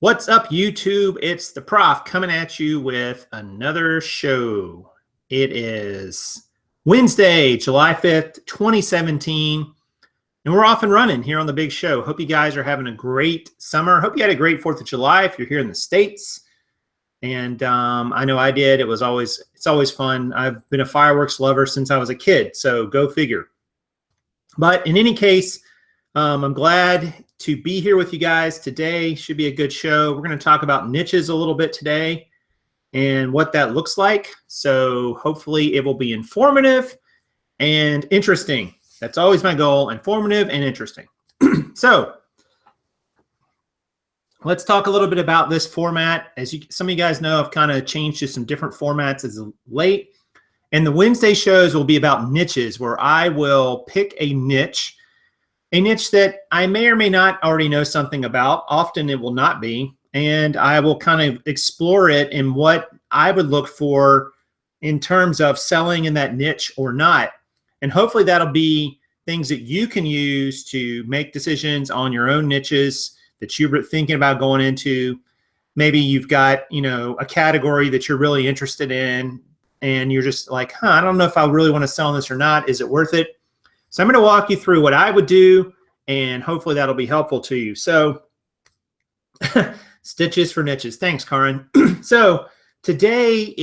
What's up, YouTube? It's the Prof coming at you with another show. It is Wednesday, July 5th, 2017, and we're off and running here on the big show. Hope you guys are having a great summer. Hope you had a great 4th of July if you're here in the States. And I know I did. It's always fun. I've been a fireworks lover since I was a kid, so go figure. But in any case, I'm glad to be here with you guys today. Should be a good show. We're going to talk about niches a little bit today and what that looks like. So hopefully it will be informative and interesting. That's always my goal, informative and interesting. So let's talk a little bit about this format. As some of you guys know, I've kind of changed to some different formats as of late. And the Wednesday shows will be about niches, where I will pick a niche that I may or may not already know something about. Often it will not be. And I will kind of explore it in what I would look for in terms of selling in that niche or not. And hopefully that'll be things that you can use to make decisions on your own niches that you're thinking about going into. Maybe you've got, a category that you're really interested in and you're just like, I don't know if I really want to sell in this or not. Is it worth it? So I'm going to walk you through what I would do, and hopefully that'll be helpful to you. So stitches for niches. Thanks, Karin. So today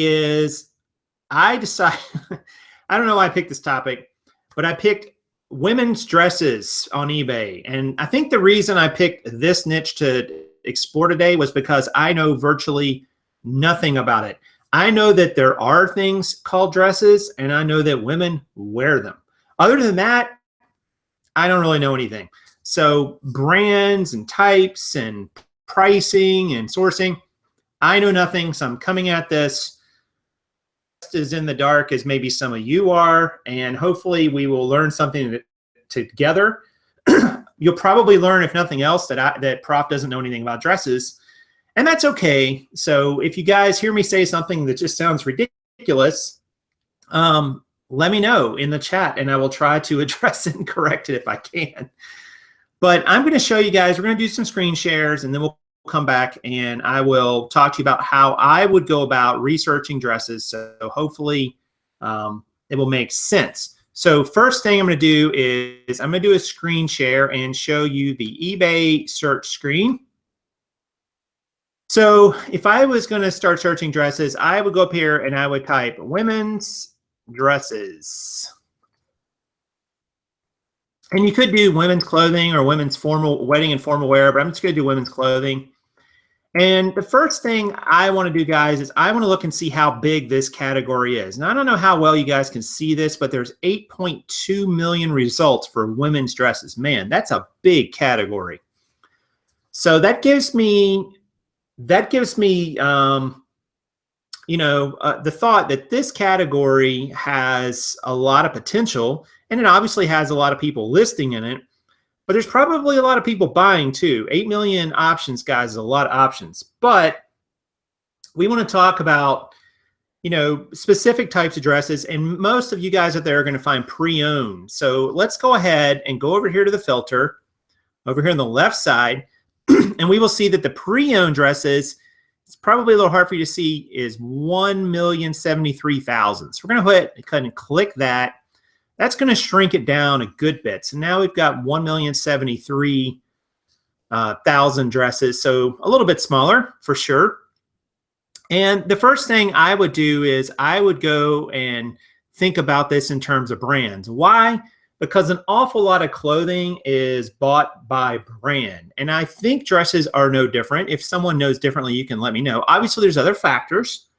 I don't know why I picked this topic, but I picked women's dresses on eBay. And I think the reason I picked this niche to explore today was because I know virtually nothing about it. I know that there are things called dresses, and I know that women wear them. Other than that, I don't really know anything. So brands and types and pricing and sourcing, I know nothing. So I'm coming at this as in the dark as maybe some of you are, and hopefully we will learn something together. You'll probably learn, if nothing else, that Prof doesn't know anything about dresses, and that's okay. So if you guys hear me say something that just sounds ridiculous, let me know in the chat and I will try to address it and correct it if I can. But I'm going to show you guys, we're going to do some screen shares, and then we'll come back and I will talk to you about how I would go about researching dresses. So hopefully it will make sense. So first thing I'm going to do is I'm going to do a screen share and show you the eBay search screen. So if I was going to start searching dresses, I would go up here and I would type women's dresses. And you could do women's clothing or women's formal wedding and formal wear, but I'm just going to do women's clothing. And the first thing I want to do, guys, is I want to look and see how big this category is. Now, I don't know how well you guys can see this, but there's 8.2 million results for women's dresses. Man, that's a big category. So that gives me the thought that this category has a lot of potential, and it obviously has a lot of people listing in it, but there's probably a lot of people buying too. 8 million options, guys, is a lot of options. But we want to talk about, specific types of dresses, and most of you guys out there are going to find pre-owned. So let's go ahead and go over here to the filter, over here on the left side, and we will see that the pre-owned dresses, it's probably a little hard for you to see, is 1,073,000. So we're going to go ahead and click that. That's going to shrink it down a good bit. So now we've got 1,073,000 dresses. So a little bit smaller for sure. And the first thing I would do is I would go and think about this in terms of brands. Why? Because an awful lot of clothing is bought by brand. And I think dresses are no different. If someone knows differently, you can let me know. Obviously, there's other factors,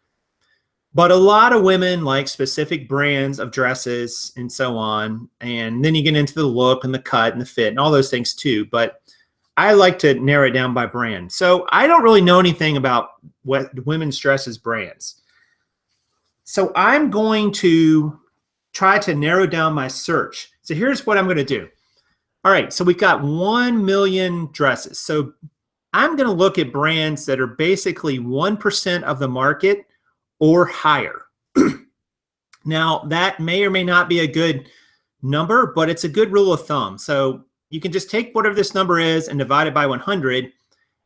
but a lot of women like specific brands of dresses and so on. And then you get into the look and the cut and the fit and all those things too. But I like to narrow it down by brand. So I don't really know anything about what women's dresses brands. So I'm going to try to narrow down my search. So here's what I'm going to do. All right, so we've got 1 million dresses. So I'm going to look at brands that are basically 1% of the market or higher. Now, that may or may not be a good number, but it's a good rule of thumb. So you can just take whatever this number is and divide it by 100,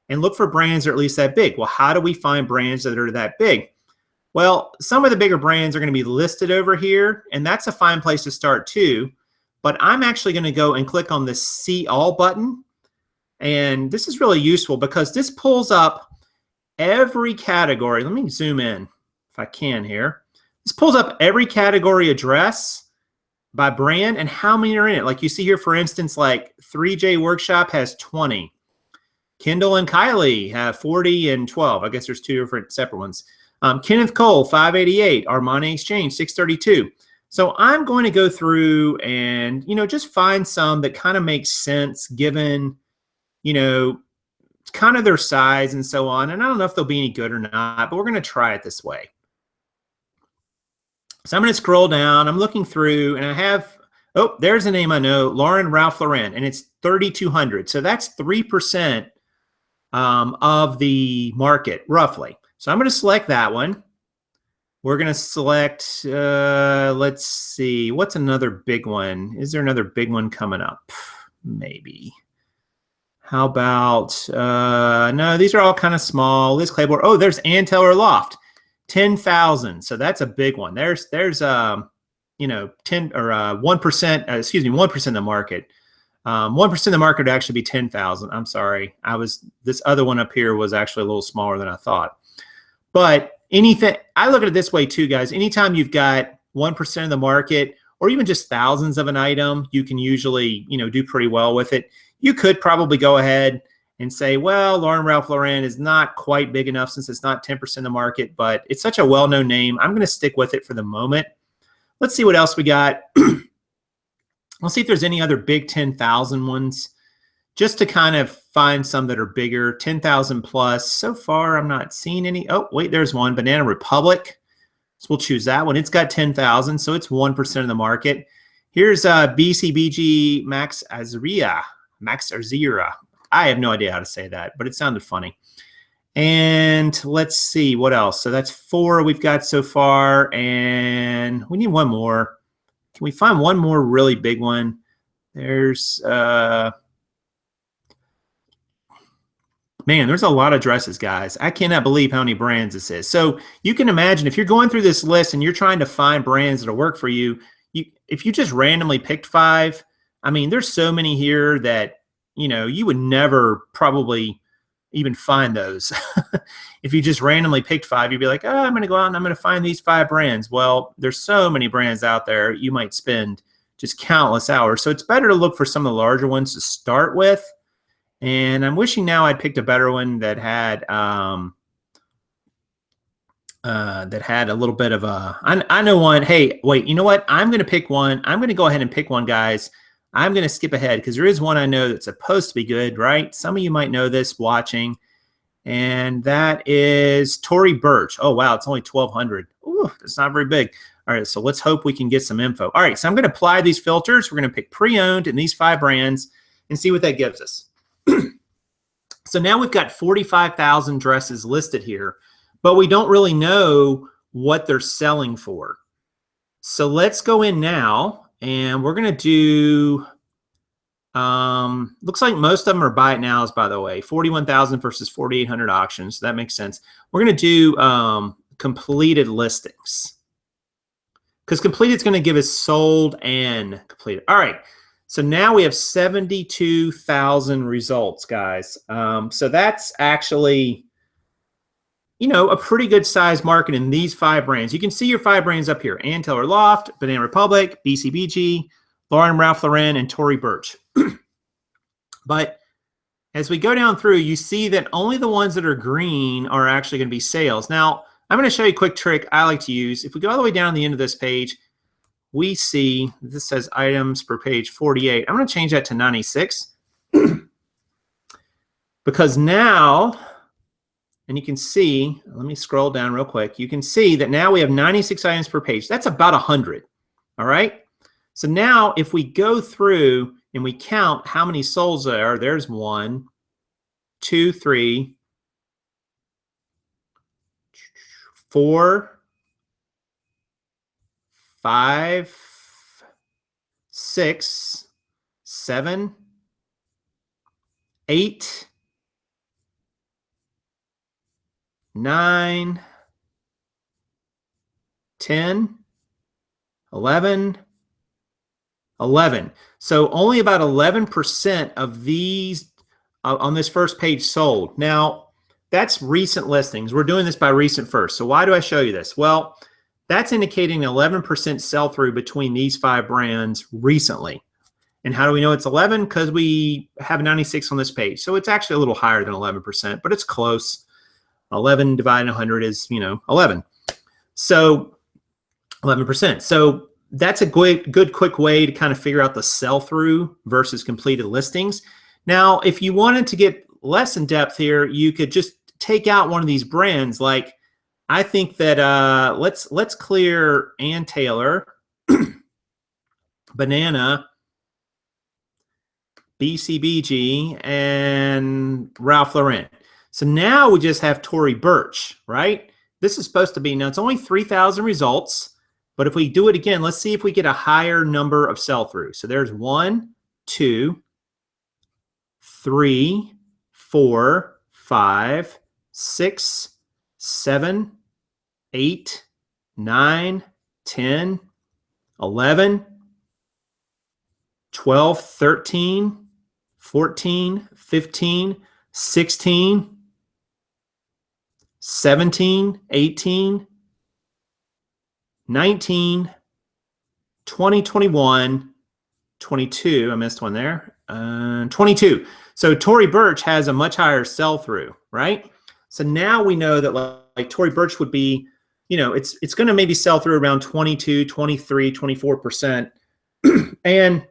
and look for brands that are at least that big. Well, how do we find brands that are that big? Well, some of the bigger brands are going to be listed over here, and that's a fine place to start too. But I'm actually going to go and click on the See All button. And this is really useful because this pulls up every category. Let me zoom in if I can here. This pulls up every category address by brand and how many are in it. Like you see here, for instance, like 3J Workshop has 20. Kendall and Kylie have 40 and 12. I guess there's two different separate ones. Kenneth Cole, 588. Armani Exchange, 632. So I'm going to go through and, just find some that kind of makes sense given, kind of their size and so on. And I don't know if they'll be any good or not, but we're going to try it this way. So I'm going to scroll down. I'm looking through, and I have, oh, there's a name I know, Lauren Ralph Lauren, and it's 3,200. So that's 3% of the market, roughly. So I'm going to select that one. We're going to select, let's see, what's another big one? Is there another big one coming up? Maybe. How about, no, these are all kind of small. Liz Claiborne. Oh, there's Ann Taylor Loft, 10,000. So that's a big one. There's 10 or 1%, excuse me, 1% of the market. 1% of the market would actually be 10,000. I'm sorry. This other one up here was actually a little smaller than I thought. But anything, I look at it this way too, guys. Anytime you've got 1% of the market or even just thousands of an item, you can usually, do pretty well with it. You could probably go ahead and say, well, Lauren Ralph Lauren is not quite big enough since it's not 10% of the market, but it's such a well-known name. I'm going to stick with it for the moment. Let's see what else we got. Let's see if there's any other big 10,000 ones, just to kind of find some that are bigger, 10,000 plus. So far, I'm not seeing any. Oh, wait, there's one, Banana Republic. So we'll choose that one. It's got 10,000, so it's 1% of the market. Here's BCBG Max Azria. I have no idea how to say that, but it sounded funny. And let's see what else. So that's 4 we've got so far, and we need one more. Can we find one more really big one? There's man, there's a lot of dresses, guys. I cannot believe how many brands this is. So you can imagine if you're going through this list and you're trying to find brands that'll work for you, if you just randomly picked 5, I mean, there's so many here that, you would never probably even find those. If you just randomly picked 5, you'd be like, oh, I'm going to go out and I'm going to find these 5 brands. Well, there's so many brands out there. You might spend just countless hours. So it's better to look for some of the larger ones to start with. And I'm wishing now I'd picked a better one that had a little bit of a, I know one. Hey, wait, you know what? I'm going to pick one. I'm going to go ahead and pick one, guys. I'm going to skip ahead because there is one I know that's supposed to be good, right? Some of you might know this watching, and that is Tory Burch. Oh, wow, it's only 1,200. Ooh, that's not very big. All right, so let's hope we can get some info. All right, so I'm going to apply these filters. We're going to pick pre-owned and these 5 brands and see what that gives us. So now we've got 45,000 dresses listed here, but we don't really know what they're selling for. So let's go in now, and we're going to do, looks like most of them are buy it nows, by the way, 41,000 versus 4,800 auctions. So that makes sense. We're going to do completed listings because completed is going to give us sold and completed. All right. So now we have 72,000 results, guys. So that's actually, a pretty good size market in these 5 brands. You can see your 5 brands up here: Ann Taylor Loft, Banana Republic, BCBG, Lauren Ralph Lauren, and Tory Burch. But as we go down through, you see that only the ones that are green are actually going to be sales. Now, I'm going to show you a quick trick I like to use. If we go all the way down to the end of this page, we see this says items per page 48. I'm going to change that to 96 because now, and you can see, let me scroll down real quick. You can see that now we have 96 items per page. That's about 100. All right. So now if we go through and we count how many solds there are, there's 1, 2, 3, 4, 5, 6, 7, 8, 9, 10, 11, 11. So only about 11% of these on this first page sold. Now, that's recent listings. We're doing this by recent first. So why do I show you this? Well, that's indicating 11% sell-through between these 5 brands recently. And how do we know it's 11? Because we have 96 on this page. So it's actually a little higher than 11%, but it's close. 11 divided 100 is, 11. So 11%. So that's a good quick way to kind of figure out the sell-through versus completed listings. Now, if you wanted to get less in depth here, you could just take out one of these brands. Like, I think that let's clear Ann Taylor, Banana, BCBG, and Ralph Lauren. So now we just have Tory Burch, right? This is supposed to be, now it's only 3,000 results, but if we do it again, let's see if we get a higher number of sell-through. So there's 1, 2, 3, 4, 5, 6, 7, 8, 9, 10, 11, 12, 13, 14, 15, 16, 17, 18, 19, 20, 21, 22. I missed one there. 22. So Tory Burch has a much higher sell-through, right? So now we know that like Tory Burch would be, it's going to maybe sell through around 22, 23, 24%. And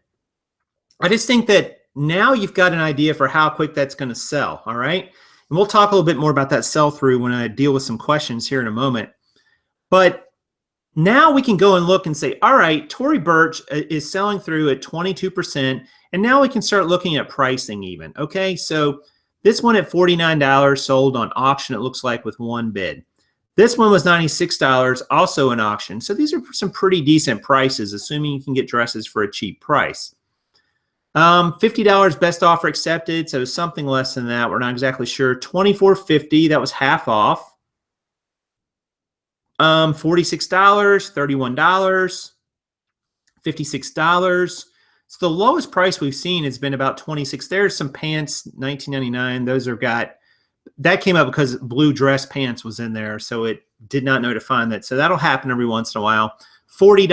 I just think that now you've got an idea for how quick that's going to sell, all right? And we'll talk a little bit more about that sell-through when I deal with some questions here in a moment. But now we can go and look and say, all right, Tory Burch is selling through at 22%, and now we can start looking at pricing even, okay? So this one at $49 sold on auction, it looks like, with one bid. This one was $96, also an auction. So these are some pretty decent prices, assuming you can get dresses for a cheap price. $50 best offer accepted, so something less than that. We're not exactly sure. $24.50, that was half off. $46, $31, $56. So the lowest price we've seen has been about $26. There's some pants, $19.99. Those are that came up because blue dress pants was in there, so it did not know to find that. So that'll happen every once in a while. $40,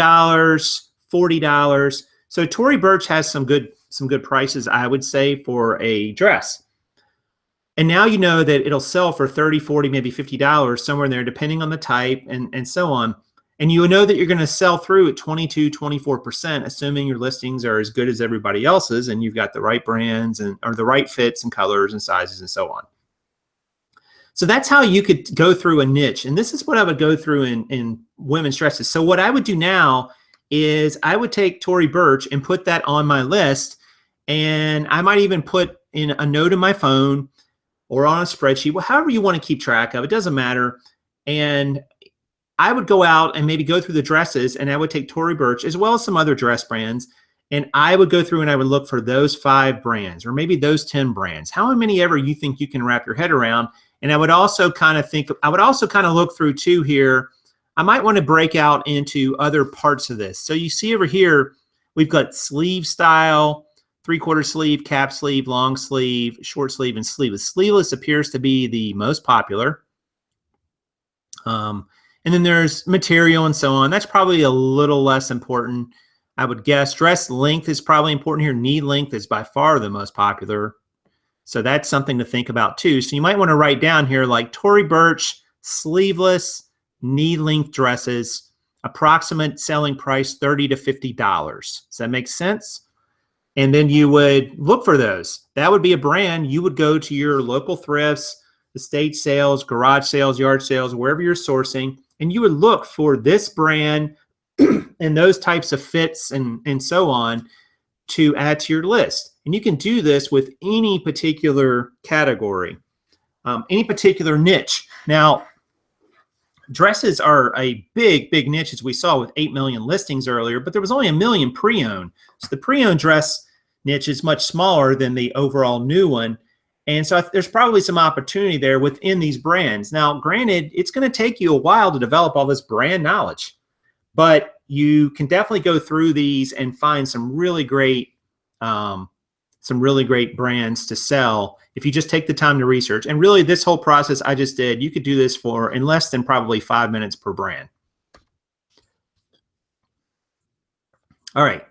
$40. So Tory Burch has some good prices, I would say, for a dress. And now you know that it'll sell for $30, $40, maybe $50, somewhere in there, depending on the type and so on. And you know that you're going to sell through at 22, 24%, assuming your listings are as good as everybody else's and you've got the right brands or the right fits and colors and sizes and so on. So that's how you could go through a niche. And this is what I would go through in women's dresses. So what I would do now is I would take Tory Burch and put that on my list. And I might even put in a note in my phone or on a spreadsheet, well, however you want to keep track of, it doesn't matter. And I would go out and maybe go through the dresses, and I would take Tory Burch as well as some other dress brands, and I would go through and I would look for those 5 brands or maybe those 10 brands, how many ever you think you can wrap your head around. And I would also kind of look through too here. I might want to break out into other parts of this. So you see over here, we've got sleeve style, 3/4 sleeve, cap sleeve, long sleeve, short sleeve, and sleeveless. Sleeveless appears to be the most popular. And then there's material and so on. That's probably a little less important, I would guess. Dress length is probably important here. Knee length is by far the most popular. So that's something to think about too. So you might want to write down here like Tory Burch, sleeveless, knee length dresses, approximate selling price $30 to $50. Does that make sense? And then you would look for those. That would be a brand. You would go to your local thrifts, estate sales, garage sales, yard sales, wherever you're sourcing, and you would look for this brand and those types of fits and so on to add to your list. And you can do this with any particular category, any particular niche. Now, dresses are a big niche, as we saw with 8 million listings earlier, but there was only 1 million pre-owned. So the pre-owned dress niche is much smaller than the overall new one. And so there's probably some opportunity there within these brands. Now, granted, it's going to take you a while to develop all this brand knowledge, but you can definitely go through these and find some really great brands to sell if you just take the time to research. And really, this whole process I just did, you could do this in less than probably 5 minutes per brand. All right,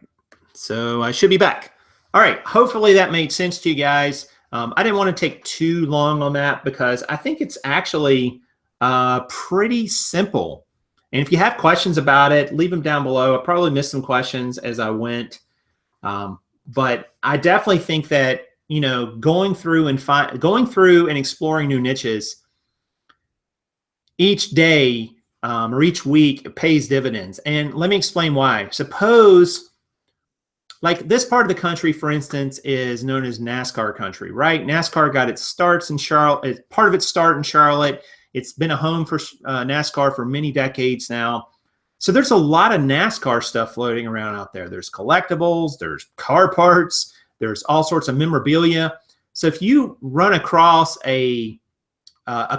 so I should be back. All right, hopefully that made sense to you guys. I didn't want to take too long on that because I think it's actually pretty simple. And if you have questions about it, leave them down below. I probably missed some questions as I went. But I definitely think that, you know, going through and exploring new niches each day or each week pays dividends. And let me explain why. Suppose, like this part of the country, for instance, is known as NASCAR country, right? NASCAR got its starts in Charlotte, part of its start in Charlotte. It's been a home for NASCAR for many decades now. So there's a lot of NASCAR stuff floating around out there. There's collectibles, there's car parts, there's all sorts of memorabilia. So if you run across a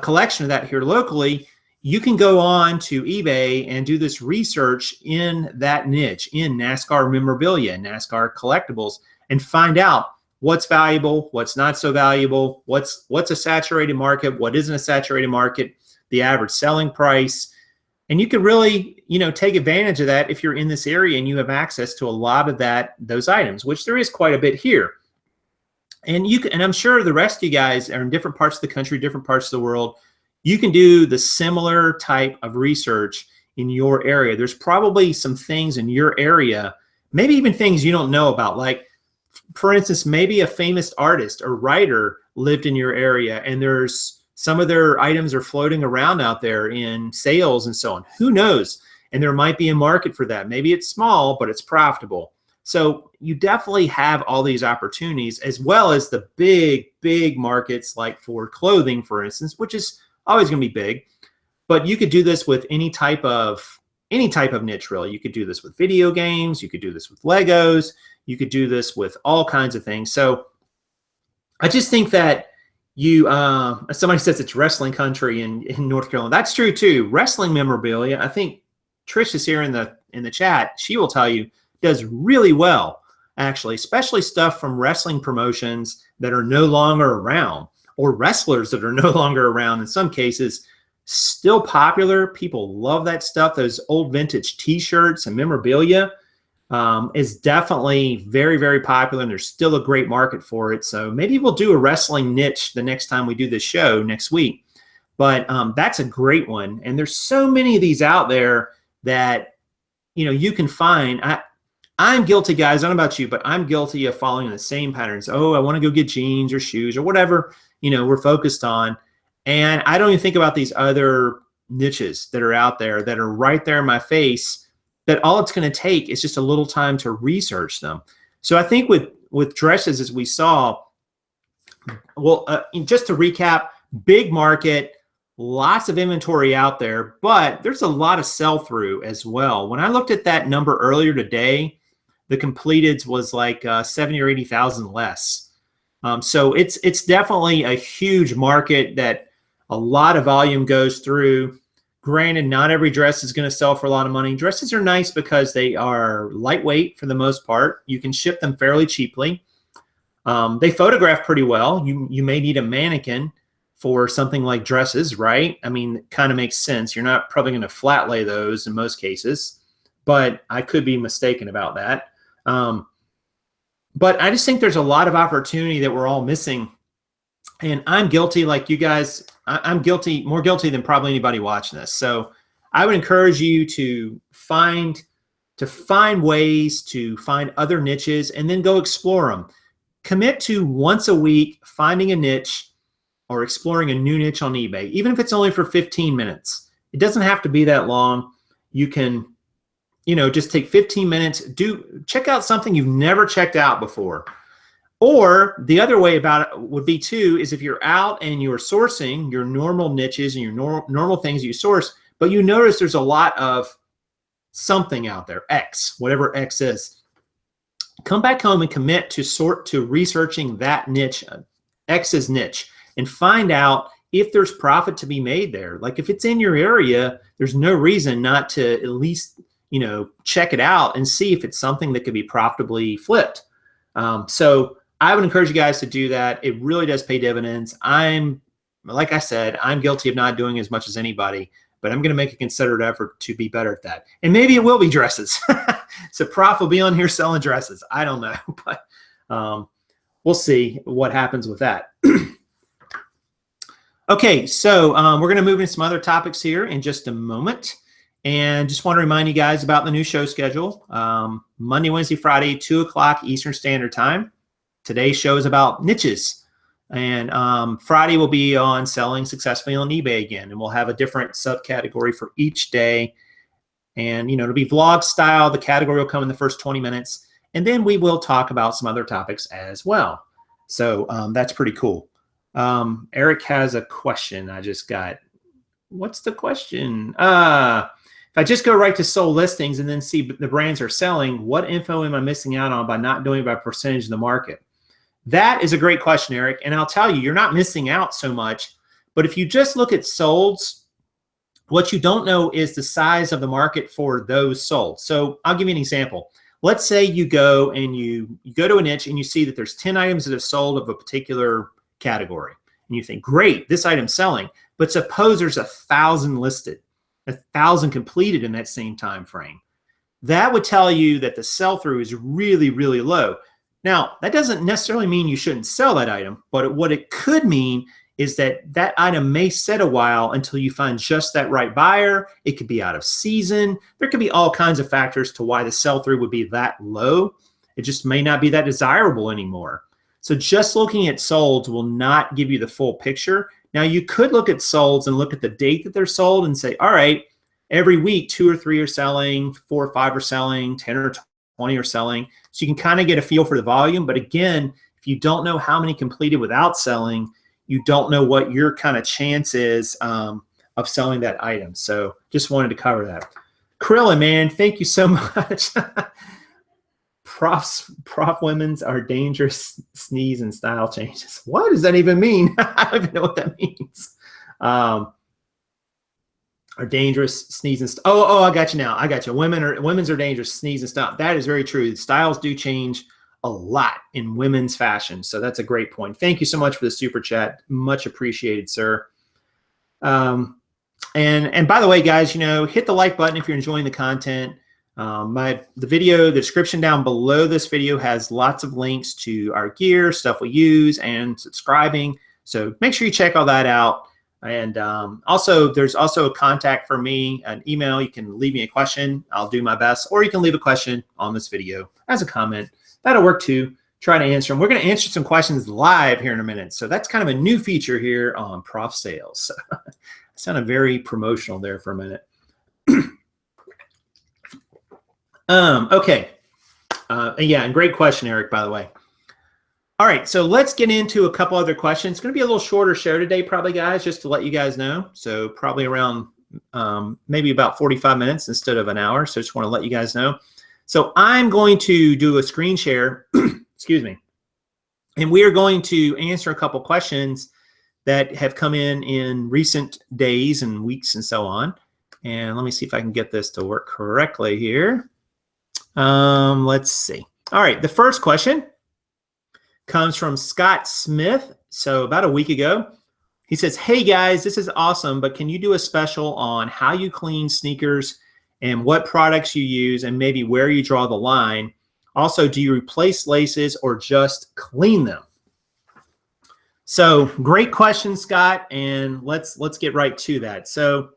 collection of that here locally, you can go on to eBay and do this research in that niche, in NASCAR memorabilia, NASCAR collectibles, and find out what's valuable, what's not so valuable, what's a saturated market, what isn't a saturated market, the average selling price. And you can really, you know, take advantage of that if you're in this area and you have access to a lot of those items, which there is quite a bit here. And I'm sure the rest of you guys are in different parts of the country, different parts of the world. You can do the similar type of research in your area. There's probably some things in your area, maybe even things you don't know about. Like, for instance, maybe a famous artist or writer lived in your area and there's some of their items are floating around out there in sales and so on. Who knows? And there might be a market for that. Maybe it's small, but it's profitable. So you definitely have all these opportunities, as well as the big markets like for clothing, for instance, which is always going to be big. But you could do this with any type of niche, really. You could do this with video games. You could do this with Legos. You could do this with all kinds of things. So I just think that somebody says it's wrestling country in North Carolina. That's true too. Wrestling memorabilia, I think Trish is here in the chat. She will tell you does really well, actually, especially stuff from wrestling promotions that are no longer around, or wrestlers that are no longer around in some cases. Still popular. People love that stuff. Those old vintage t-shirts and memorabilia is definitely very popular, and there's still a great market for it. So maybe we'll do a wrestling niche the next time we do this show next week. But that's a great one. And there's so many of these out there that, you know, you can find. I'm guilty, guys. I don't know about you, but I'm guilty of following the same patterns. Oh, I want to go get jeans or shoes or whatever, you know, we're focused on. And I don't even think about these other niches that are out there that are right there in my face, that all it's going to take is just a little time to research them. So I think with dresses, as we saw, well, just to recap, big market, lots of inventory out there, but there's a lot of sell-through as well. When I looked at that number earlier today, the completeds was like 70 or 80,000 less. So it's definitely a huge market that a lot of volume goes through. Granted, not every dress is going to sell for a lot of money. Dresses are nice because they are lightweight for the most part. You can ship them fairly cheaply. They photograph pretty well. You may need a mannequin for something like dresses, right? I mean, it kind of makes sense. You're not probably going to flat lay those in most cases, but I could be mistaken about that. But I just think there's a lot of opportunity that we're all missing. And I'm guilty, like you guys, I'm guilty, more guilty than probably anybody watching this. So I would encourage you to find ways to find other niches and then go explore them. Commit to once a week finding a niche or exploring a new niche on eBay, even if it's only for 15 minutes. It doesn't have to be that long. You can, you know, just take 15 minutes, check out something you've never checked out before. Or the other way about it would be too, is if you're out and you're sourcing your normal niches and your normal things you source, but you notice there's a lot of something out there, X, whatever X is. Come back home and commit to researching that niche X's niche and find out if there's profit to be made there. Like if it's in your area, there's no reason not to at least, you know, check it out and see if it's something that could be profitably flipped. So I would encourage you guys to do that. It really does pay dividends. Like I said, I'm guilty of not doing as much as anybody, but I'm going to make a concerted effort to be better at that. And maybe it will be dresses. So Prof will be on here selling dresses. I don't know, but we'll see what happens with that. Okay, so we're going to move into some other topics here in just a moment. And just want to remind you guys about the new show schedule. Monday, Wednesday, Friday, 2 o'clock Eastern Standard Time. Today's show is about niches. And Friday will be on selling successfully on eBay again. And we'll have a different subcategory for each day. And, you know, it'll be vlog style. The category will come in the first 20 minutes. And then we will talk about some other topics as well. So that's pretty cool. Eric has a question I just got. What's the question? If I just go right to sold listings and then see the brands are selling, what info am I missing out on by not doing it by percentage of the market? That is a great question, Eric. And I'll tell you, you're not missing out so much. But if you just look at solds, what you don't know is the size of the market for those sold. So I'll give you an example. Let's say you go and you go to a niche and you see that there's 10 items that have sold of a particular category. And you think, great, this item's selling. But suppose there's 1,000 listed, 1,000 completed in that same time frame. That would tell you that the sell-through is really, really low. Now, that doesn't necessarily mean you shouldn't sell that item, but what it could mean is that that item may sit a while until you find just that right buyer. It could be out of season. There could be all kinds of factors to why the sell-through would be that low. It just may not be that desirable anymore. So just looking at solds will not give you the full picture. Now, you could look at solds and look at the date that they're sold and say, all right, every week, 2 or 3 are selling, 4 or 5 are selling, 10 or 20 are selling. So you can kind of get a feel for the volume. But again, if you don't know how many completed without selling, you don't know what your kind of chance is of selling that item. So just wanted to cover that. Krillin, man, thank you so much. Prof women's are dangerous sneeze and style changes. What does that even mean? I don't even know what that means. Are dangerous sneeze and oh, I got you now. I got you. Women's are dangerous sneeze and style. That is very true. Styles do change a lot in women's fashion. So that's a great point. Thank you so much for the super chat. Much appreciated, sir. And by the way, guys, you know, hit the like button if you're enjoying the content. The video, the description down below this video has lots of links to our gear, stuff we use, and subscribing. So make sure you check all that out. And also, there's also a contact for me, an email. You can leave me a question. I'll do my best. Or you can leave a question on this video as a comment. That'll work too. Try to answer them. We're going to answer some questions live here in a minute. So that's kind of a new feature here on Prof Sales. I sounded very promotional there for a minute. Okay. Yeah, and great question, Eric, by the way. All right, so let's get into a couple other questions. It's going to be a little shorter show today, probably, guys, just to let you guys know. So probably around maybe about 45 minutes instead of an hour. So just want to let you guys know. So I'm going to do a screen share, excuse me, and we are going to answer a couple questions that have come in recent days and weeks and so on. And let me see if I can get this to work correctly here. Let's see. All right, the first question comes from Scott Smith. So about a week ago, he says, hey guys, this is awesome, but can you do a special on how you clean sneakers and what products you use and maybe where you draw the line? Also, do you replace laces or just clean them? So great question, Scott, and let's get right to that. So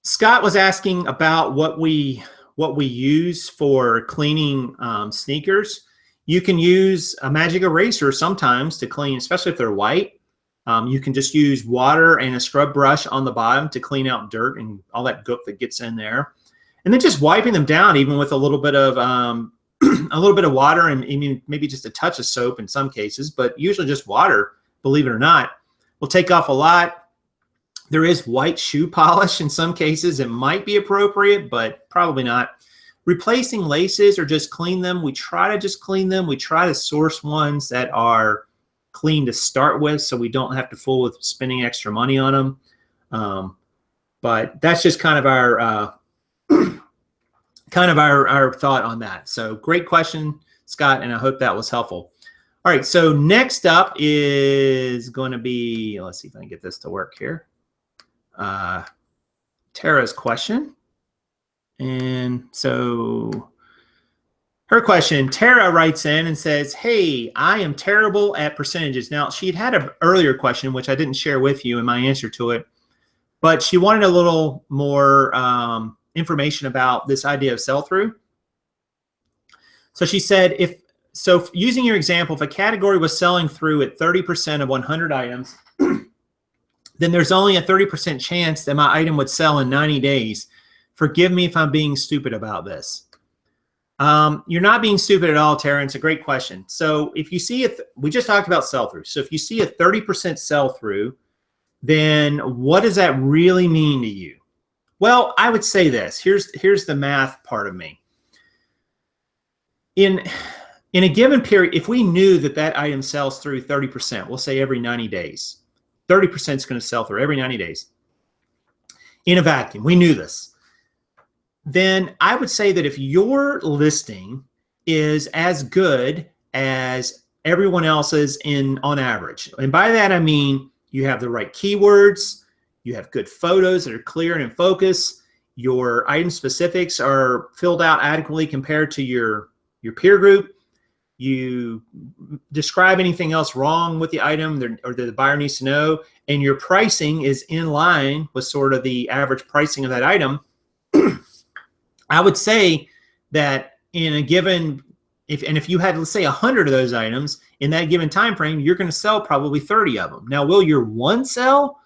Scott was asking about what we use for cleaning sneakers. You can use a magic eraser sometimes to clean, especially if they're white. You can just use water and a scrub brush on the bottom to clean out dirt and all that gook that gets in there. And then just wiping them down, even with a little bit of water and maybe just a touch of soap in some cases, but usually just water, believe it or not, will take off a lot. There is white shoe polish in some cases. It might be appropriate, but probably not. Replacing laces or just clean them. We try to just clean them. We try to source ones that are clean to start with, so we don't have to fool with spending extra money on them. But that's just kind of our our thought on that. So great question, Scott, and I hope that was helpful. All right, so next up is going to be, let's see if I can get this to work here. Tara's question. And so her question, Tara writes in and says, hey, I am terrible at percentages. Now, she'd had an earlier question, which I didn't share with you in my answer to it, but she wanted a little more information about this idea of sell-through. So she said, using your example, if a category was selling through at 30% of 100 items, then there's only a 30% chance that my item would sell in 90 days. Forgive me if I'm being stupid about this. You're not being stupid at all, Tara. It's a great question. So if you see we just talked about sell-through. So if you see a 30% sell-through, then what does that really mean to you? Well, I would say this. Here's the math part of me. In a given period, if we knew that that item sells through 30%, we'll say every 90 days, 30% is going to sell through every 90 days in a vacuum. We knew this. Then I would say that if your listing is as good as everyone else's on average, and by that I mean you have the right keywords, you have good photos that are clear and in focus, your item specifics are filled out adequately compared to your peer group, you describe anything else wrong with the item or that the buyer needs to know, and your pricing is in line with sort of the average pricing of that item, I would say that in a given, if you had, let's say, 100 of those items in that given time frame, you're going to sell probably 30 of them. Now, will your one sell?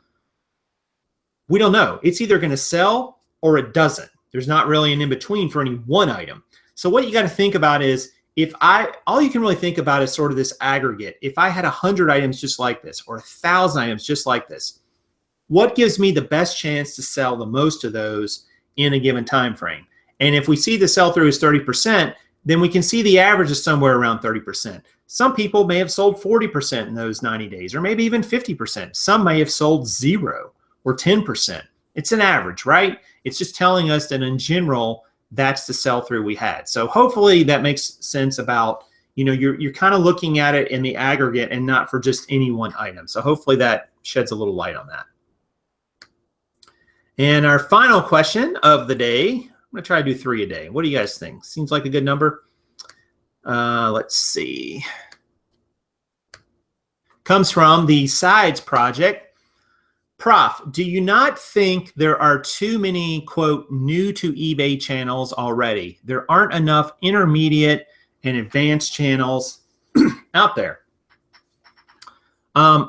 We don't know. It's either going to sell or it doesn't. There's not really an in-between for any one item. So what you got to think about is, all you can really think about is sort of this aggregate. If I had 100 items just like this, or 1,000 items just like this, what gives me the best chance to sell the most of those in a given time frame? And if we see the sell-through is 30%, then we can see the average is somewhere around 30%. Some people may have sold 40% in those 90 days, or maybe even 50%. Some may have sold 0 or 10%. It's an average, right? It's just telling us that in general, that's the sell-through we had. So hopefully that makes sense about, you're kind of looking at it in the aggregate and not for just any one item. So hopefully that sheds a little light on that. And our final question of the day, I'm going to try to do 3 a day. What do you guys think? Seems like a good number. Let's see. Comes from the Sides Project. Prof, do you not think there are too many, quote, new to eBay channels already? There aren't enough intermediate and advanced channels out there.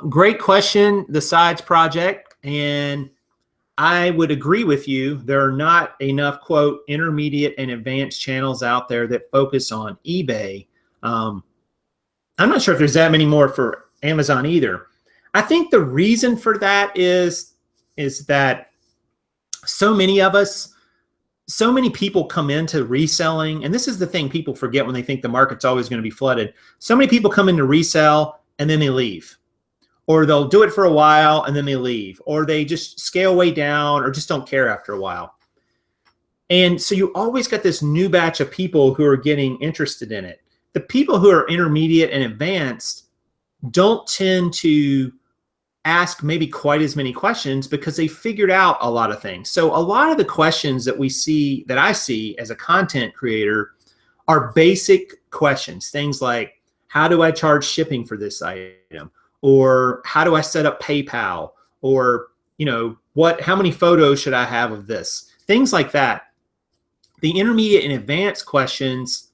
Great question, the Sides Project. And I would agree with you. There are not enough, quote, intermediate and advanced channels out there that focus on eBay. I'm not sure if there's that many more for Amazon either. I think the reason for that is that so many people come into reselling, and this is the thing people forget when they think the market's always going to be flooded. So many people come in to resell and then they leave. Or they'll do it for a while and then they leave. Or they just scale way down or just don't care after a while. And so you always got this new batch of people who are getting interested in it. The people who are intermediate and advanced don't tend to ask maybe quite as many questions because they figured out a lot of things. So a lot of the questions that I see as a content creator are basic questions. Things like, how do I charge shipping for this item? Or how do I set up PayPal? Or, how many photos should I have of this? Things like that. The intermediate and advanced questions,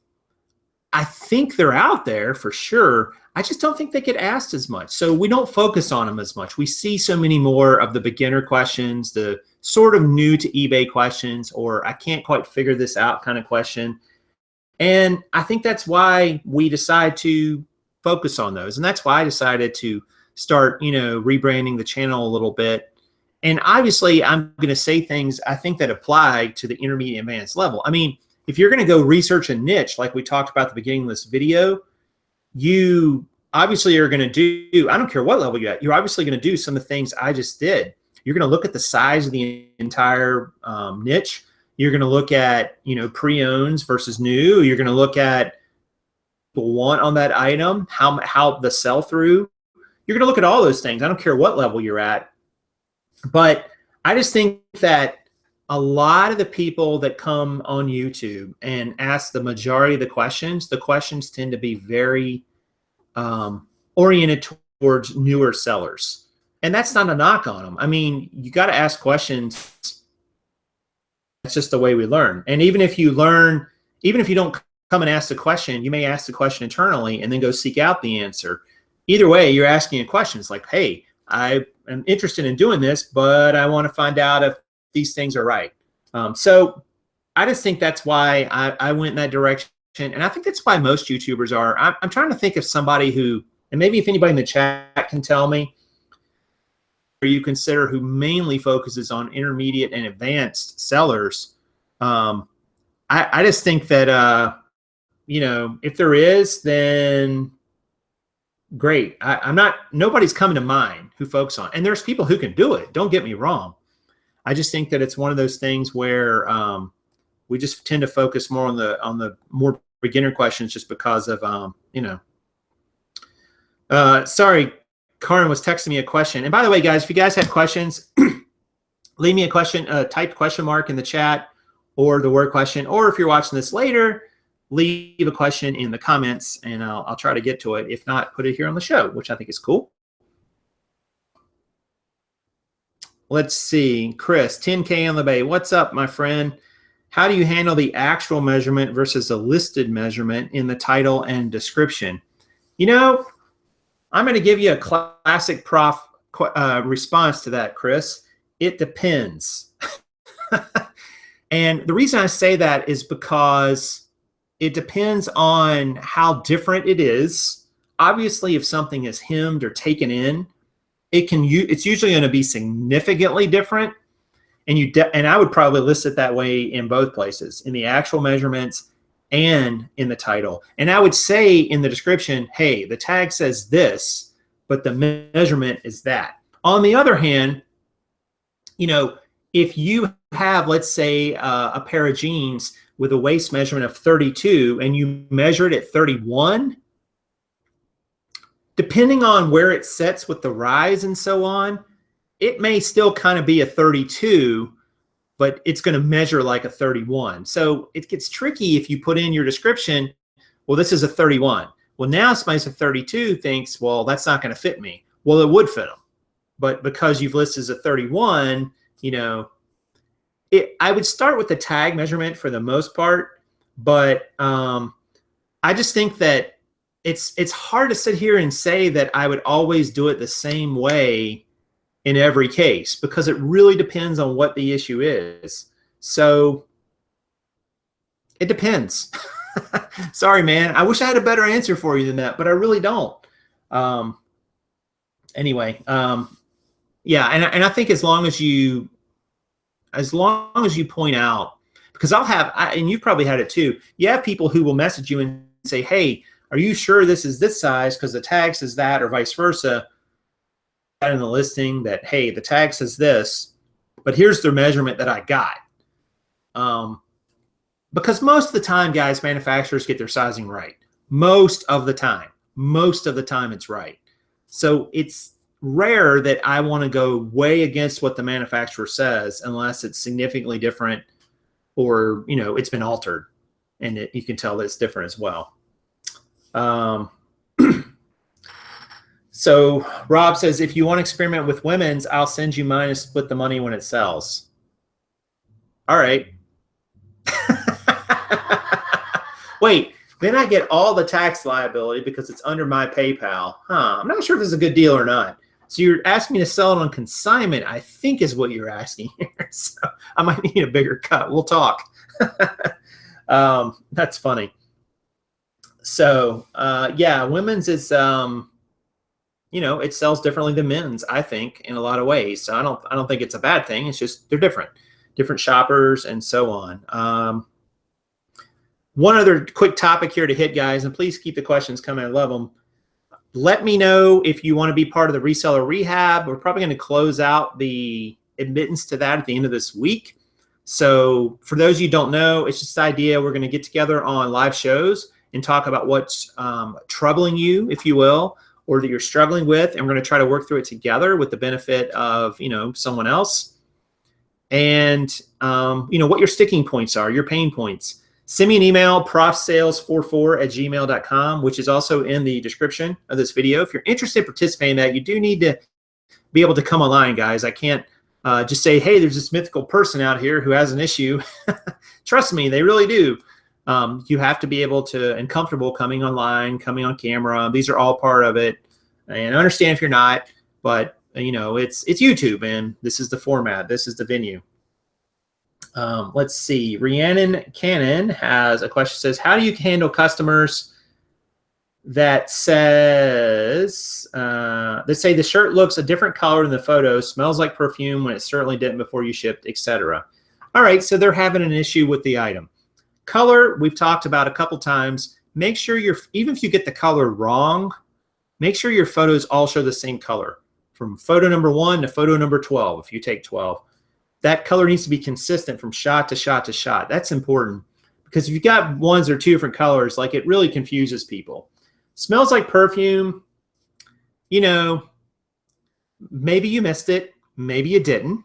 I think they're out there for sure. I just don't think they get asked as much. So we don't focus on them as much. We see so many more of the beginner questions, the sort of new to eBay questions, or I can't quite figure this out kind of question. And I think that's why we decide to focus on those. And that's why I decided to start, rebranding the channel a little bit. And obviously I'm going to say things I think that apply to the intermediate and advanced level. I mean, if you're going to go research a niche, like we talked about at the beginning of this video, you obviously you're going to do, I don't care what level you're at, you're obviously going to do some of the things I just did. You're going to look at the size of the entire niche. You're going to look at, pre-owns versus new. You're going to look at the want on that item, how the sell-through. You're going to look at all those things. I don't care what level you're at. But I just think that a lot of the people that come on YouTube and ask the majority of the questions tend to be very oriented towards newer sellers. And that's not a knock on them. I mean, you got to ask questions. That's just the way we learn. And even if you don't come and ask the question, you may ask the question internally and then go seek out the answer. Either way, you're asking a question. It's like, hey, I am interested in doing this, but I want to find out if these things are right. So I just think that's why I went in that direction. And I think that's why most YouTubers are. I'm trying to think of somebody who, and maybe if anybody in the chat can tell me, or you consider who mainly focuses on intermediate and advanced sellers. I just think that, if there is, then great. Nobody's coming to mind who focuses on, and there's people who can do it. Don't get me wrong. I just think that it's one of those things where we just tend to focus more on the more beginner questions just because of, sorry, Karin was texting me a question. And by the way, guys, if you guys have questions, leave me a question, type question mark in the chat or the word question. Or if you're watching this later, leave a question in the comments and I'll try to get to it. If not, put it here on the show, which I think is cool. Let's see. Chris, 10K on the bay. What's up, my friend? How do you handle the actual measurement versus the listed measurement in the title and description? I'm going to give you a classic prof response to that, Chris. It depends. And the reason I say that is because it depends on how different it is. Obviously, if something is hemmed or taken in, it's usually going to be significantly different. And I would probably list it that way in both places, in the actual measurements and in the title. And I would say in the description, hey, the tag says this, but the measurement is that. On the other hand, if you have, let's say, a pair of jeans with a waist measurement of 32 and you measure it at 31, depending on where it sets with the rise and so on, it may still kind of be a 32, but it's going to measure like a 31. So it gets tricky if you put in your description, well, this is a 31. Well, now somebody's a 32 thinks, well, that's not going to fit me. Well, it would fit them. But because you've listed as a 31, I would start with the tag measurement for the most part. But I just think that it's hard to sit here and say that I would always do it the same way in every case, because it really depends on what the issue is. So it depends. Sorry, man. I wish I had a better answer for you than that, but I really don't. Anyway, yeah, and I think as long as you point out, because and you've probably had it too, you have people who will message you and say, hey, are you sure this is this size because the tag says that, or vice versa, in the listing that, hey, the tag says this, but here's the measurement that I got. Because most of the time, guys, manufacturers get their sizing right. Most of the time it's right. So it's rare that I want to go way against what the manufacturer says unless it's significantly different or, it's been altered and you can tell that it's different as well. So Rob says, if you want to experiment with women's, I'll send you mine and split the money when it sells. All right. Wait, then I get all the tax liability because it's under my PayPal. I'm not sure if this is a good deal or not. So you're asking me to sell it on consignment, I think is what you're asking here. So I might need a bigger cut. We'll talk. That's funny. So yeah, women's is it sells differently than men's, I think, in a lot of ways. So I don't think it's a bad thing. It's just they're different shoppers and so on. One other quick topic here to hit, guys, and please keep the questions coming. I love them. Let me know if you want to be part of the reseller rehab. We're probably going to close out the admittance to that at the end of this week. So for those of you who don't know, it's just the idea we're going to get together on live shows and talk about what's troubling you, if you will, or that you're struggling with, and we're going to try to work through it together with the benefit of, you know, someone else. And you know, what your sticking points are, your pain points. Send me an email, profsales44@gmail.com, which is also in the description of this video. If you're interested in participating in that, you do need to be able to come online, guys. I can't just say, hey, there's this mythical person out here who has an issue. Trust me, they really do. You have to be able to and comfortable coming online, coming on camera. These are all part of it. And I understand if you're not, but you know, it's YouTube, and this is the format. This is the venue. Let's see. Rhiannon Cannon has a question. Says, how do you handle customers that says that say the shirt looks a different color than the photo, smells like perfume when it certainly didn't before you shipped, etc. All right, so they're having an issue with the item. Color, we've talked about a couple times. Make sure even if you get the color wrong, make sure your photos all show the same color. From photo number 1 to photo number 12, if you take 12. That color needs to be consistent from shot to shot to shot. That's important, because if you've got ones or two different colors, like, it really confuses people. Smells like perfume, you know, maybe you missed it, maybe you didn't.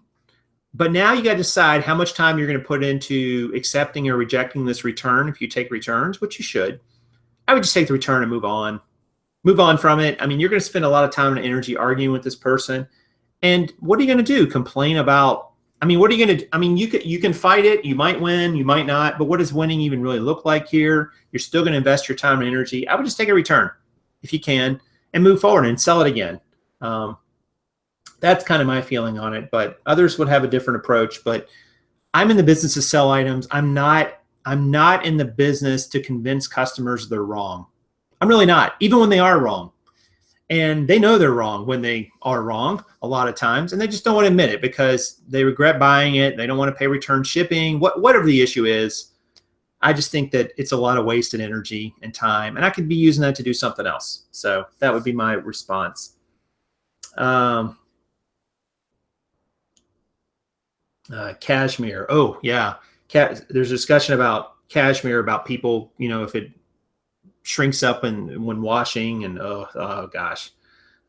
But now you got to decide how much time you're going to put into accepting or rejecting this return. If you take returns, which you should, I would just take the return and move on. Move on from it. I mean, you're going to spend a lot of time and energy arguing with this person. And what are you going to do? Complain about, I mean, what are you going to do? I mean, you can fight it. You might win, you might not. But what does winning even really look like here? You're still going to invest your time and energy. I would just take a return if you can and move forward and sell it again. That's kind of my feeling on it. But others would have a different approach. But I'm in the business to sell items. I'm not in the business to convince customers they're wrong. I'm really not, even when they are wrong. And they know they're wrong when they are wrong a lot of times, and they just don't want to admit it because they regret buying it. They don't want to pay return shipping, whatever the issue is. I just think that it's a lot of wasted energy and time, and I could be using that to do something else. So that would be my response. Cashmere. Oh, yeah. There's a discussion about cashmere, about people, you know, if it shrinks up when washing, and oh gosh,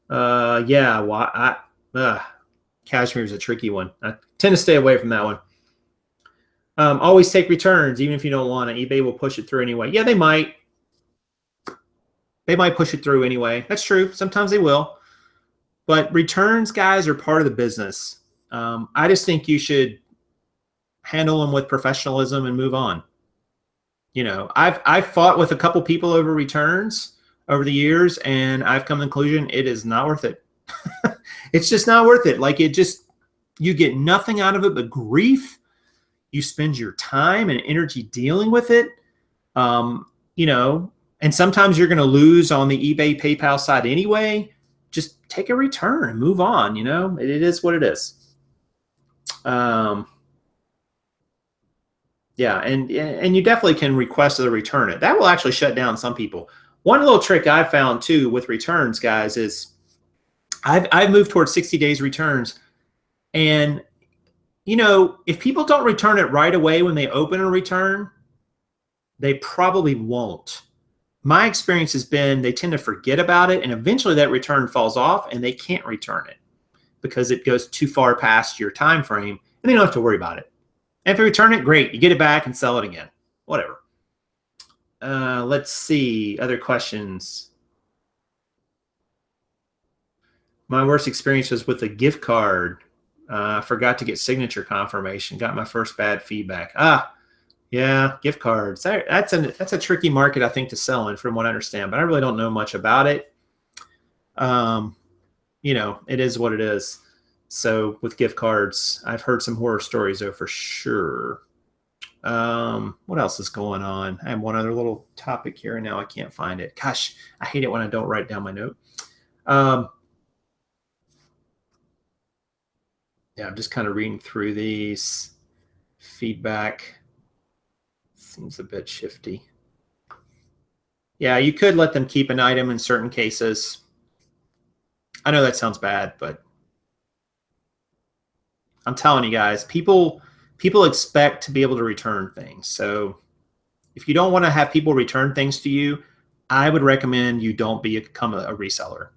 yeah. Cashmere is a tricky one. I tend to stay away from that one. Always take returns, even if you don't want it. eBay will push it through anyway. Yeah, they might. They might push it through anyway. That's true. Sometimes they will. But returns, guys, are part of the business. I just think you should handle them with professionalism and move on. You know, I've fought with a couple people over returns over the years, and I've come to the conclusion it is not worth it. It's just not worth it. Like, you get nothing out of it but grief. You spend your time and energy dealing with it. You know, and sometimes you're going to lose on the eBay, PayPal side anyway. Just take a return and move on. You know, it is what it is. Yeah, and you definitely can request to return it. That will actually shut down some people. One little trick I found too with returns, guys, is I've moved towards 60 days returns. And, you know, if people don't return it right away when they open a return, they probably won't. My experience has been they tend to forget about it, and eventually that return falls off and they can't return it because it goes too far past your time frame, and they don't have to worry about it. And if you return it, great. You get it back and sell it again. Whatever. Let's see. Other questions. My worst experience was with a gift card. Forgot to get signature confirmation. Got my first bad feedback. Yeah, gift cards. That's a tricky market, I think, to sell in, from what I understand. But I really don't know much about it. You know, it is what it is. So with gift cards, I've heard some horror stories, though, for sure. What else is going on? I have one other little topic here, and now I can't find it. Gosh, I hate it when I don't write down my note. Yeah, I'm just kind of reading through these. Feedback seems a bit shifty. Yeah, you could let them keep an item in certain cases. I know that sounds bad, but I'm telling you guys, people expect to be able to return things. So if you don't want to have people return things to you, I would recommend you don't become a reseller,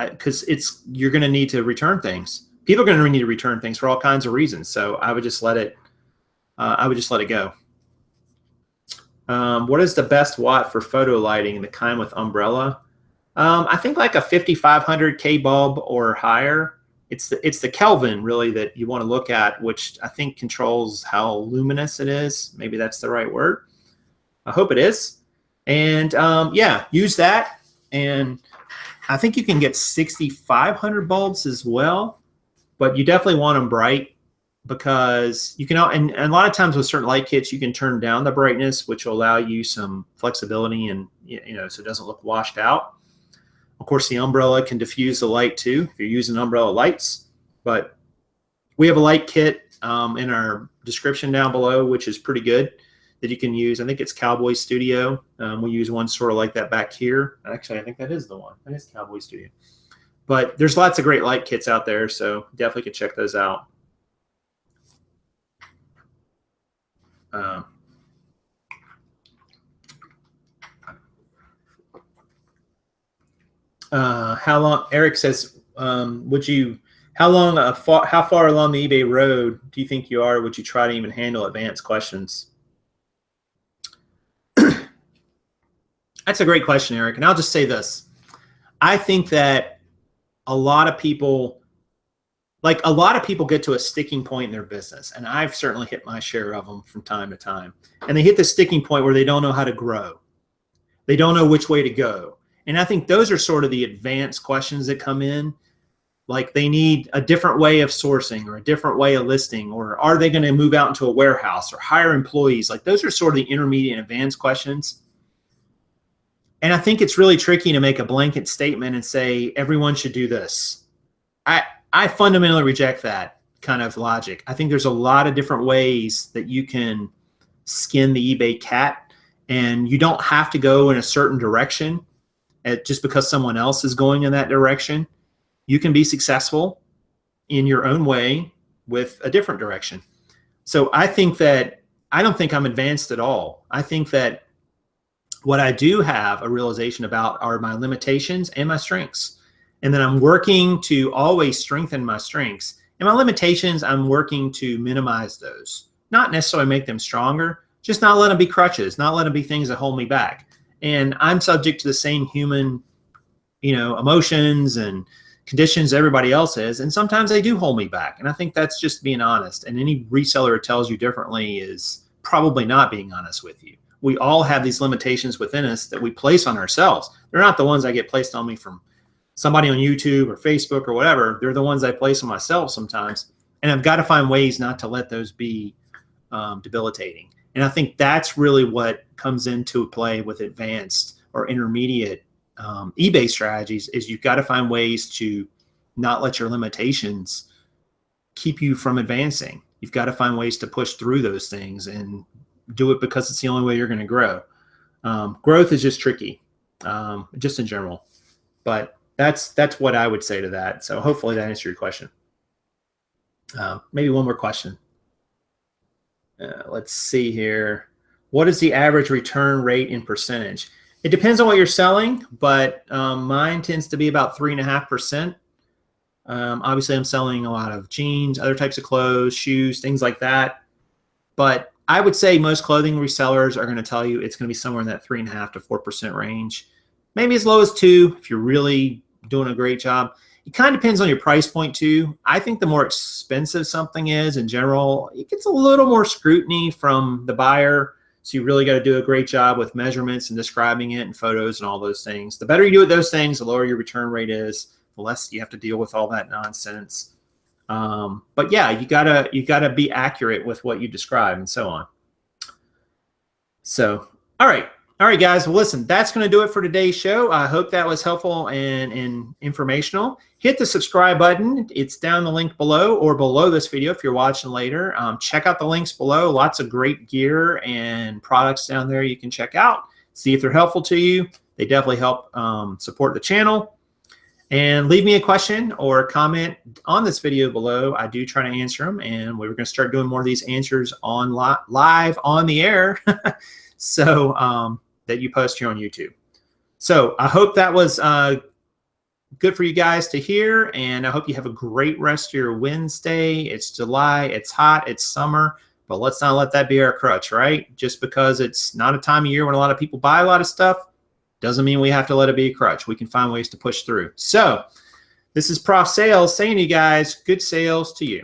because you're going to need to return things. People are going to need to return things for all kinds of reasons. So I would just let it. I would just let it go. What is the best watt for photo lighting? The kind with umbrella? I think like a 5500 K bulb or higher. It's the Kelvin really that you want to look at, which I think controls how luminous it is. Maybe that's the right word. I hope it is. And yeah, use that. And I think you can get 6500 bulbs as well, but you definitely want them bright, because you can, and a lot of times with certain light kits, you can turn down the brightness, which will allow you some flexibility and, so it doesn't look washed out. Of course, the umbrella can diffuse the light too if you're using umbrella lights. But we have a light kit in our description down below, which is pretty good, that you can use. I think it's Cowboy Studio. We use one sort of like that back here. Actually, I think that is the one. That is Cowboy Studio. But there's lots of great light kits out there, so definitely can check those out. How long? Eric says, how far along the eBay road do you think you are? Would you try to even handle advanced questions? That's a great question, Eric. And I'll just say this. I think that a lot of people get to a sticking point in their business. And I've certainly hit my share of them from time to time. And they hit the sticking point where they don't know how to grow. They don't know which way to go. And I think those are sort of the advanced questions that come in. Like they need a different way of sourcing or a different way of listing, or are they going to move out into a warehouse or hire employees? Like those are sort of the intermediate and advanced questions. And I think it's really tricky to make a blanket statement and say everyone should do this. I fundamentally reject that kind of logic. I think there's a lot of different ways that you can skin the eBay cat, and you don't have to go in a certain direction just because someone else is going in that direction. You can be successful in your own way with a different direction. So I don't think I'm advanced at all. I think that what I do have a realization about are my limitations and my strengths. And then I'm working to always strengthen my strengths. And my limitations, I'm working to minimize those. Not necessarily make them stronger, just not let them be crutches, not let them be things that hold me back. And I'm subject to the same human, emotions and conditions everybody else is. And sometimes they do hold me back. And I think that's just being honest. And any reseller who tells you differently is probably not being honest with you. We all have these limitations within us that we place on ourselves. They're not the ones that get placed on me from somebody on YouTube or Facebook or whatever. They're the ones I place on myself sometimes. And I've got to find ways not to let those be debilitating. And I think that's really what comes into play with advanced or intermediate eBay strategies, is you've got to find ways to not let your limitations keep you from advancing. You've got to find ways to push through those things and do it because it's the only way you're going to grow. Growth is just tricky, just in general. But that's what I would say to that. So hopefully that answered your question. Maybe one more question. Let's see here. What is the average return rate in percentage? It depends on what you're selling, but mine tends to be about 3.5%. Obviously, I'm selling a lot of jeans, other types of clothes, shoes, things like that. But I would say most clothing resellers are going to tell you it's going to be somewhere in that 3.5 to 4% range. Maybe as low as 2% if you're really doing a great job. It kind of depends on your price point too. I think the more expensive something is in general, it gets a little more scrutiny from the buyer. So you really got to do a great job with measurements and describing it and photos and all those things. The better you do at those things, the lower your return rate is, the less you have to deal with all that nonsense. But yeah, you gotta be accurate with what you describe and so on. So, all right, guys. Well, listen, that's going to do it for today's show. I hope that was helpful and informational. Hit the subscribe button. It's down the link below or below this video if you're watching later. Check out the links below. Lots of great gear and products down there you can check out. See if they're helpful to you. They definitely help support the channel. And leave me a question or a comment on this video below. I do try to answer them, and we're going to start doing more of these answers on live on the air, so that you post here on YouTube. So I hope that was good for you guys to hear, and I hope you have a great rest of your Wednesday. It's July, it's hot, it's summer, but let's not let that be our crutch, right? Just because it's not a time of year when a lot of people buy a lot of stuff doesn't mean we have to let it be a crutch. We can find ways to push through. So this is Prof Sales saying to you guys, good sales to you.